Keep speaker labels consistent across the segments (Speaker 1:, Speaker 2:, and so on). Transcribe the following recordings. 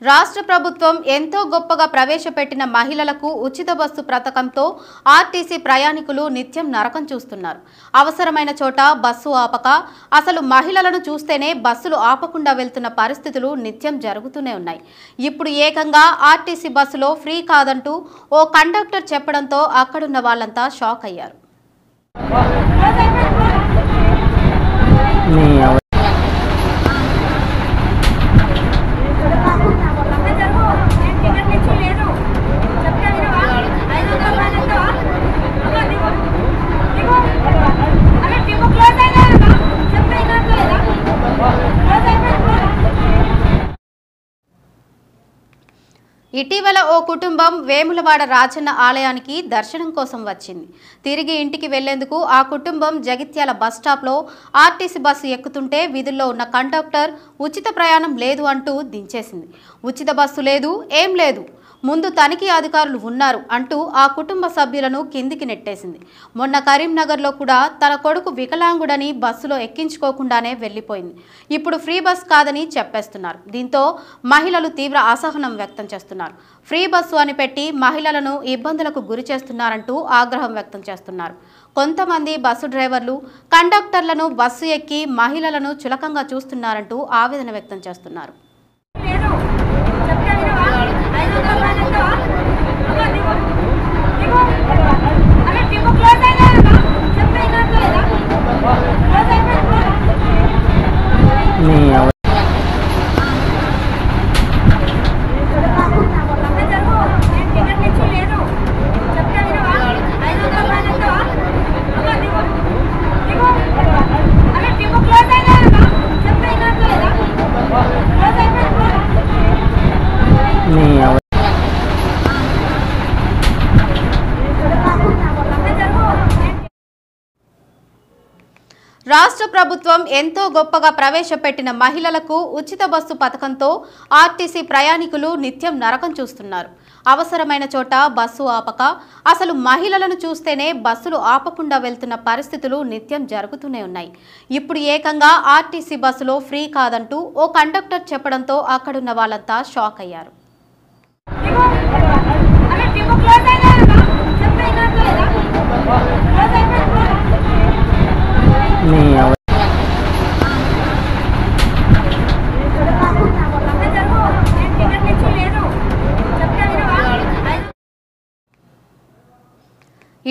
Speaker 1: రాష్ట్ర ప్రభుత్వం ఎంతో గొప్పగా ప్రవేశపెట్టిన మహిళలకు ఉచిత బస్సు పథకంతో ఆర్టీసీ ప్రయాణికులు నిత్యం నరకం చూస్తున్నారు. అవసరమైన చోట బస్సు ఆపక అసలు మహిళలను చూస్తేనే బస్సులు ఆపకుండా వెళ్తున్న పరిస్థితులు నిత్యం జరుగుతూనే ఉన్నాయి. ఇప్పుడు ఏకంగా ఆర్టీసీ బస్సులో ఫ్రీ కాదంటూ ఓ కండక్టర్ చెప్పడంతో అక్కడున్న వాళ్ళంతా షాక్ అయ్యారు. ఇటీవల ఓ కుటుంబం వేములవాడ రాజన్న ఆలయానికి దర్శనం కోసం వచ్చింది. తిరిగి ఇంటికి వెళ్లేందుకు ఆ కుటుంబం జగిత్యాల బస్టాప్లో ఆర్టీసీ బస్సు ఎక్కుతుంటే విధుల్లో ఉన్న కండక్టర్ ఉచిత ప్రయాణం లేదు అంటూ దించేసింది. ఉచిత బస్సు లేదు, ఏం లేదు, ముందు తనిఖీ అధికారులు ఉన్నారు అంటూ ఆ కుటుంబ సభ్యులను కిందికి నెట్టేసింది. మొన్న కరీంనగర్లో కూడా తన కొడుకు వికలాంగుడని బస్సులో ఎక్కించుకోకుండానే వెళ్లిపోయింది. ఇప్పుడు ఫ్రీ బస్ కాదని చెప్పేస్తున్నారు. దీంతో మహిళలు తీవ్ర అసహనం వ్యక్తం చేస్తున్నారు. ఫ్రీ బస్సు అని పెట్టి మహిళలను ఇబ్బందులకు గురి చేస్తున్నారంటూ ఆగ్రహం వ్యక్తం చేస్తున్నారు. కొంతమంది బస్సు డ్రైవర్లు కండక్టర్లను బస్సు ఎక్కి మహిళలను చులకంగా చూస్తున్నారంటూ ఆవేదన వ్యక్తం చేస్తున్నారు. రాష్ట్ర ప్రభుత్వం ఎంతో గొప్పగా ప్రవేశపెట్టిన మహిళలకు ఉచిత బస్సు పథకంతో ఆర్టీసీ ప్రయాణికులు నిత్యం నరకం చూస్తున్నారు. అవసరమైన చోట బస్సు ఆపక అసలు మహిళలను చూస్తేనే బస్సులు ఆపకుండా వెళ్తున్న పరిస్థితులు నిత్యం జరుగుతూనే ఉన్నాయి. ఇప్పుడు ఏకంగా ఆర్టీసీ బస్సులో ఫ్రీ కాదంటూ ఓ కండక్టర్ చెప్పడంతో అక్కడున్న వాళ్ళంతా షాక్ అయ్యారు.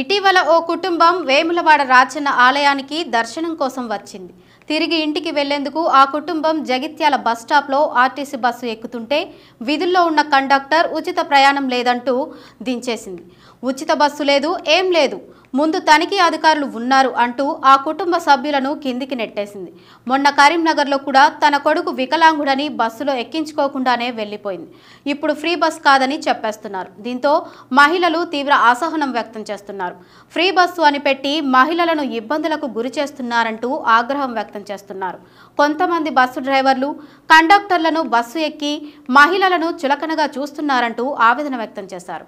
Speaker 1: ఇటీవల ఓ కుటుంబం వేములవాడ రాజన్న ఆలయానికి దర్శనం కోసం వచ్చింది. తిరిగి ఇంటికి వెళ్లేందుకు ఆ కుటుంబం జగిత్యాల బస్టాప్లో ఆర్టీసీ బస్సు ఎక్కుతుంటే విధుల్లో ఉన్న కండక్టర్ ఉచిత ప్రయాణం లేదంటూ దించేసింది. ఉచిత బస్సు లేదు, ఏం లేదు, ముందు తనిఖీ అధికారులు ఉన్నారు అంటూ ఆ కుటుంబ సభ్యులను కిందికి నెట్టేసింది. మొన్న కరీంనగర్లో కూడా తన కొడుకు వికలాంగుడని బస్సులో ఎక్కించుకోకుండానే వెళ్లిపోయింది. ఇప్పుడు ఫ్రీ బస్ కాదని చెప్పేస్తున్నారు. దీంతో మహిళలు తీవ్ర అసహనం వ్యక్తం చేస్తున్నారు. ఫ్రీ బస్సు అని పెట్టి మహిళలను ఇబ్బందులకు గురి చేస్తున్నారంటూ ఆగ్రహం వ్యక్తం చేస్తున్నారు. కొంతమంది బస్సు డ్రైవర్లు కండక్టర్లను బస్సు ఎక్కి మహిళలను చులకనగా చూస్తున్నారంటూ ఆవేదన వ్యక్తం చేశారు.